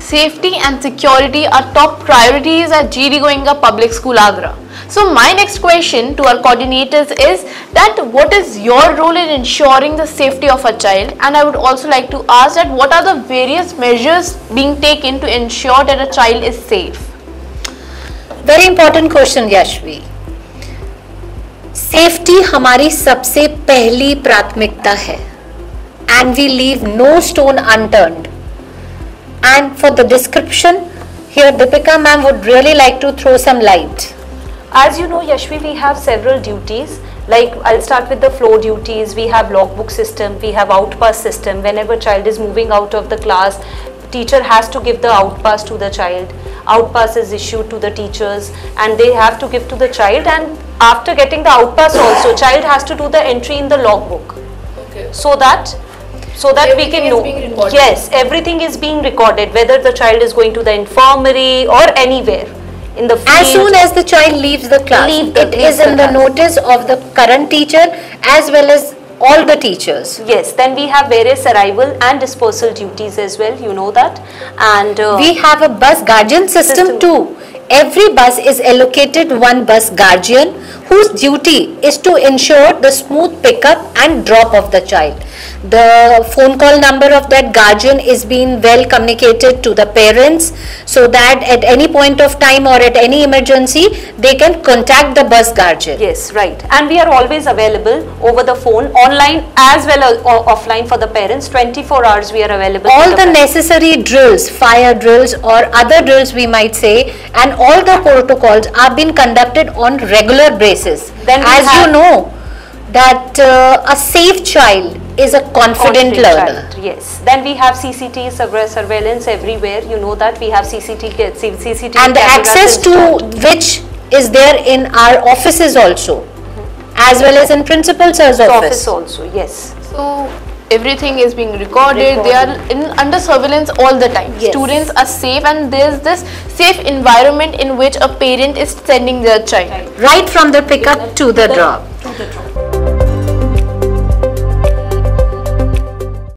safety and security are top priorities at GD Goenka Public School, Agra. So my next question to our coordinators is that what is your role in ensuring the safety of a child, and I would also like to ask that what are the various measures being taken to ensure that a child is safe? Very important question, Yashvi. Safety हमारी सबसे पहली प्राथमिकता है, and we leave no stone unturned. And for the description, here Deepika ma'am would really like to throw some light. As you know, Yashvi, we have several duties. Like, I'll start with the floor duties. We have logbook system, we have outpass system. Whenever child is moving out of the class, teacher has to give the outpass to the child. Outpass is issued to the teachers and they have to give to the child, and after getting the outpass also, child has to do the entry in the logbook. Okay. So that we can know. Yes, everything is being recorded, whether the child is going to the infirmary or anywhere in the field. As soon as the child leaves the class, it is in the notice of the current teacher as well as all the teachers. Yes, then we have various arrival and dispersal duties as well, you know that. And we have a bus guardian system too. Every bus is allocated one bus guardian whose duty is to ensure the smooth pickup and drop of the child. The phone call number of that guardian is being well communicated to the parents, so that at any point of time or at any emergency they can contact the bus guardian. Yes, right. And we are always available over the phone, online as well as offline for the parents. 24 hours we are available. All the necessary drills, fire drills or other drills we might say, and all the protocols are being conducted on regular basis. Then as you know that a safe child is a confident learner. Child, yes. Then we have CCTV surveillance everywhere. You know that we have CCTV and the access to which is there in our offices also, as well as in principal sir's office also. Yes. So everything is being recorded. They are under surveillance all the time. Yes. Students are safe, and there is this safe environment in which a parent is sending their child. Right from the pickup to the drop.